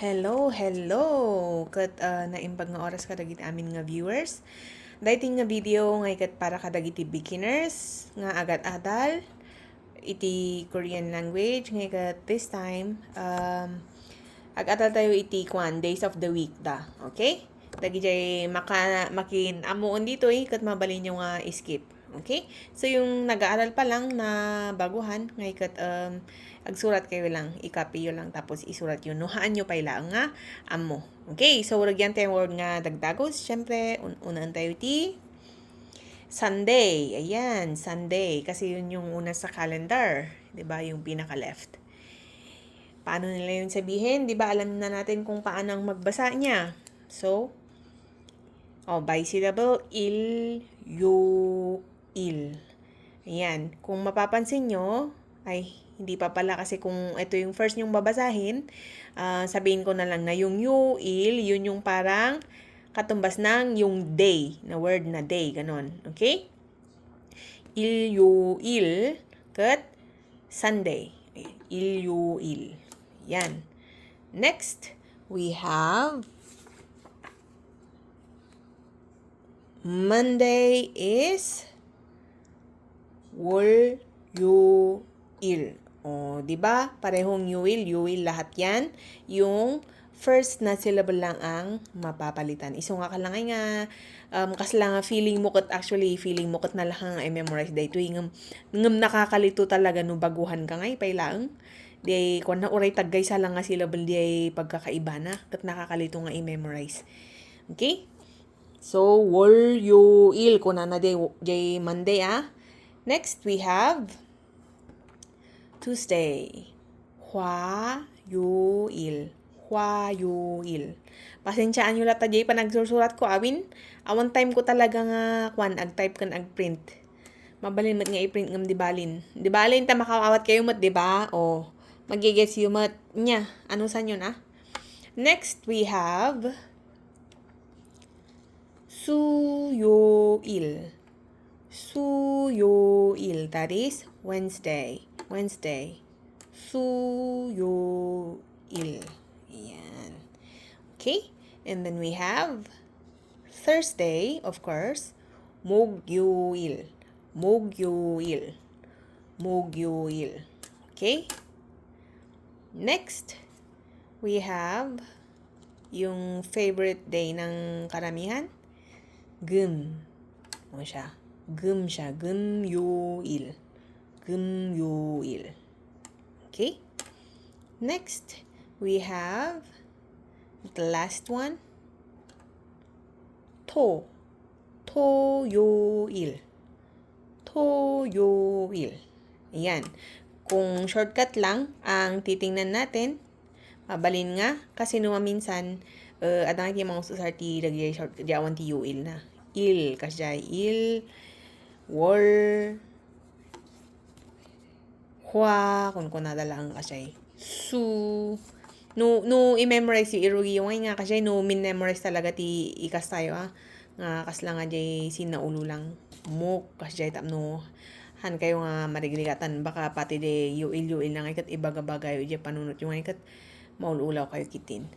Hello. Kat naimbag nga oras kadagiti amin nga viewers. Dayting nga video nga ikat para kadagiti beginners nga agad-adal iti Korean language nga ikat this time ag-adal tayo iti days of the week da. Okay? Dagiti makin amuon dito kat mabalin nyo nga skip. Okay? So yung nag-aaral pa lang na baguhan nga ikat agsurat kayo lang, i-copy yun lang tapos isurat yun. Nuhaan nyo pa lang nga amo. Okay? So lagyan tayo word nga dagdagos. Syempre, unaan tayo ti Sunday. Ayan, Sunday kasi yun yung una sa calendar, 'di ba? Yung pinaka left. Paano nila yun sabihin? 'Di ba alam na natin kung paano ang magbasa niya. So, by syllable, il. Ayan. Kung mapapansin nyo, hindi pa pala kasi kung ito yung first nyong babasahin, sabihin ko na lang na yung yun yung parang katumbas ng yung day, na word na day, ganon. Okay? Il, kat Sunday. Il. Yan. Next, we have Monday is il. O, di ba? Parehong you will lahat yan. Yung first na syllable lang ang mapapalitan. Iso nga ka lang nga, kasi lang feeling mo kat na lang i-memorize day. Ngam nakakalito talaga no baguhan ka nga ipailang. Di kung na uray taggay sa lang nga syllable di pagkakaiba na. Kat nakakalito nga i-memorize. Okay? So, il kung na day Monday Next, we have Tuesday. il. Pasensyaan nyo lata jay pa nagsusurat ko awin. Awan time ko talaga nga ag-type kan ag-print. Mabalin mat nga i-print ngam di balin. Di balin ta makawawat kayo mat, di ba? O magigets yu mat nya. Ano sa nyo na? Next, we have il. That is Wednesday. il. Ayan. Okay? And then we have Thursday, of course. il. Okay? Next, we have yung favorite day ng karamihan. Gum siya. Gumyoil. Okay? Next, we have the last one. Toyoil. Ayan. Kung shortcut lang ang titingnan natin, mabalin nga kasi minsan adang yung mga usarti lagi shortcut jawan ti yuil na. Il kasi kung nadala ang kasi no i-memorize yung irugi yung nga kasi no min-memorize talaga ti ikas tayo nga kas lang nga jay sinaulo lang mo kasi jay tapno han kayo nga marigligatan baka pati de yuil na nga ikat ibagabagay jay panunot yung nga ikat maululaw kayo kitin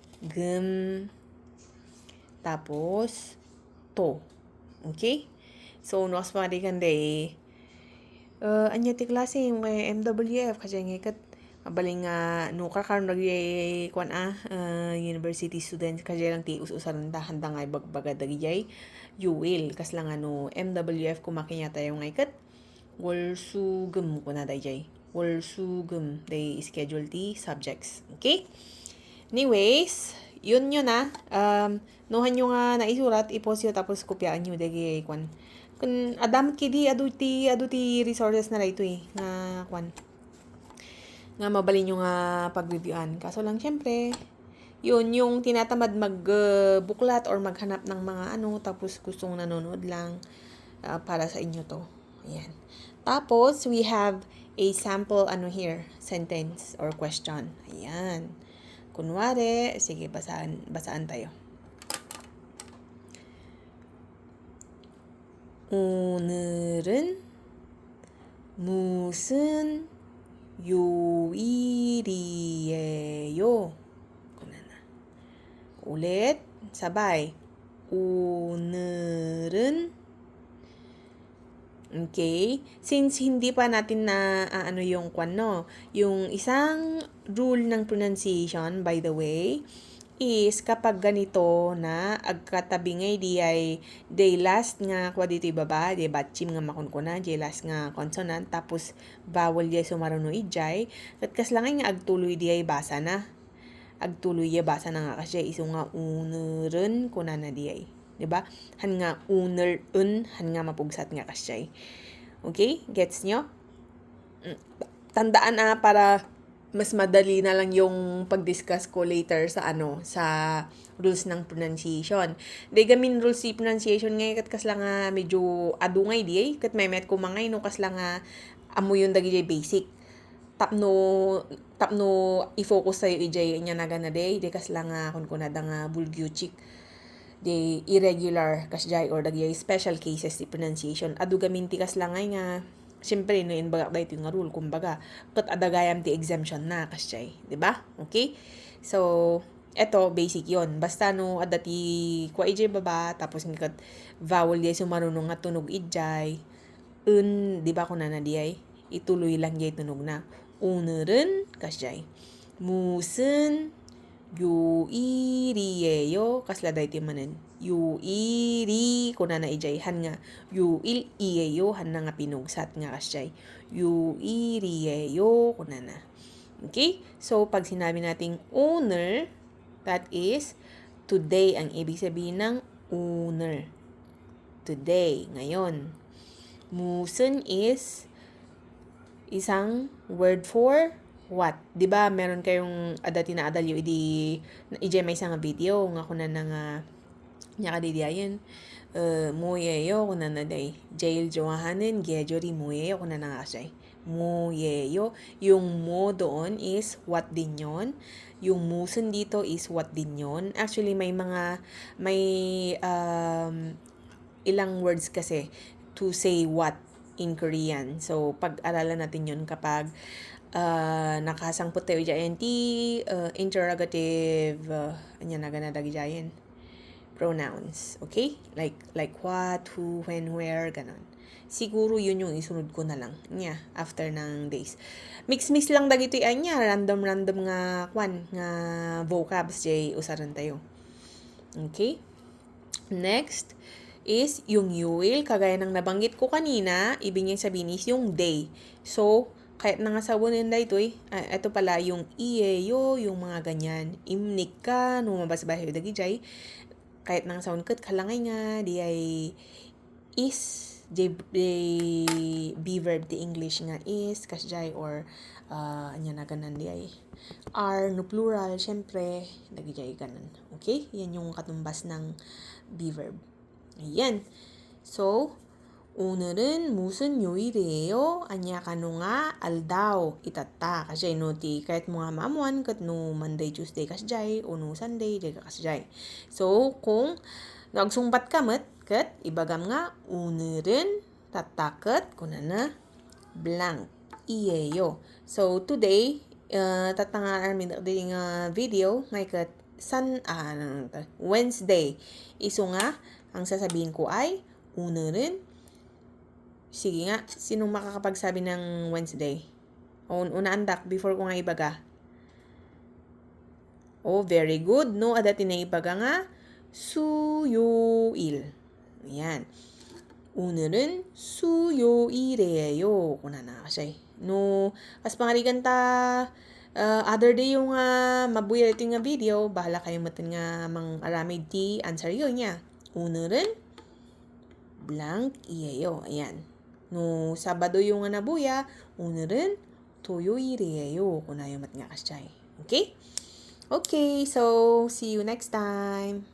tapos to. Okay? So, no asmarikan day anya ti klase yung MWF kasi nga ikat mabaling nga no kakaroon lagi university students kasi lang ti usaran handa nga ibagbaga dagijay yuil kas lang MWF kumakinya tayo nga ikat walsugum ko na dayjay walsugum day schedule ti subjects. Okay? Anyways, yun na. Nuhan nyo nga naisurat, i-post yun tapos kopyaan nyo dagi kwan. Kun adam kidi adu ti resources na ito nga kwan. Nga mabalin nyo nga pag-reviewan. Kaso lang syempre, yun yung tinatamad magbuklat or maghanap ng mga tapos gustong nanonood lang para sa inyo to. Ayan. Tapos we have a sample here, sentence or question. Ayan. Kunwari, sige, basaan tayo. 오늘은 무슨 요일이에요? Ulit, sabay. 오늘은 okay? Since hindi pa natin na ano yung yung isang rule ng pronunciation, by the way, is kapag ganito na agkatabi ngay di ay day last nga kwa dito ibaba, di batchim nga makunkuna, di last nga consonant, tapos vowel di ay sumaruno ijay, kat kaslangay nga agtuloy di ay basa na. Agtuloy di basa na nga kasi iso nga unerun kuna na di ay. Diba? Han nga unerun, han nga mapugsat nga kasi. Okay? Gets nyo? Tandaan para mas madali na lang yung pag-discuss ko later sa sa rules ng pronunciation. Di gamin rules si pronunciation ngay kat kasla nga medyo adungay di kat may met ko mangay no kasla nga amo yung dagi basic. Tapno i-focus sa'yo ijay nya naga na di kasla nga kun kunada nga bulgyuchik di irregular kasjay or dagi special cases di pronunciation. Adu gamin ti kasla ngay nga siyempre, no, in baga ito yung rule, kumbaga, kat adagayam ti exemption na, kasjay, di ba? Okay? So, eto, basic yon. Basta, no, adati, kwa ijay baba, tapos ng kat vowel di sumarunong nga tunog ijay, di ba, kung na di ay, ituloy lang jay tunog na. 오늘은, kasjay. 무슨 요일이에요? kasla dahi manen. 요일이 kuna na ijay han nga 요일이에요 han na nga pinugsat nga kasjay. 요일이에요 kuna na. Okay? So pag sinabi nating 오늘, that is today ang ibig sabihin ng 오늘. Today, ngayon. 무슨 is isang word for what? 'Di ba meron kayong adati na adalyo ijay may isang video nga kuna na nga nya kadidiayen 뭐예요 kuna na day 제일 좋아하는 계절이 뭐예요 kuna na nga siya. 뭐예요, yung mo doon is what din yon, yung musun dito is what din yon. Actually may ilang words kasi to say what in Korean. So pag-aralan natin yon kapag nakasangput tayo dyan interrogative anya naganadagi dyan pronouns, okay? Like what, who, when, where, ganon. Siguro yun yung isunod ko na lang niya after ng days. Mix lang dagito anya random nga nga vocabs jay usaran tayo. Okay? Next is yung yuil, kagaya ng nabanggit ko kanina, ibig niyang sabihin is yung day. So, kahit nangasabunin na ito ito pala yung iyeyo, yung mga ganyan, imnik ka, numabas-bas yung dagijay, kahit nangasawon kat kalangay nga, di ay is, be verb di English nga is, kasjay, or, anya na ganan di ay, are, no plural, syempre, dagijay ganan. Okay? Yan yung katumbas ng be verb. Ayan. So, 오늘은 무슨 요일이에요? Anya kanu nga aldaw itata kasi no ti kahit mga maamuan kat no Monday, Tuesday kasjay o no Sunday di kasjay. So kung nagsumbat ka met kat ibagam nga 오늘은 tataket kunana blank iyeyo. So today tatanga armin ding video ngay kat Wednesday. Iso nga ang sasabihin ko ay 오늘은. Sige nga, sinong makakapagsabi ng Wednesday? Una andak, before ko nga ibaga. Oh, very good, no? Adati na ibaga nga, 수요일. Ayan. 오늘은 수요일이에요. Kuna na kasi. No, as pangarigan ta, other day yung mabuya ito nga video, bahala kayo matin nga mang aramid ti answer yun niya. 오늘은 blank iyeyo. Ayan. No, Sabado yung nabuya, 오늘은 토요일이에요. Kunayo mat nga kasjay. Okay? Okay, so see you next time.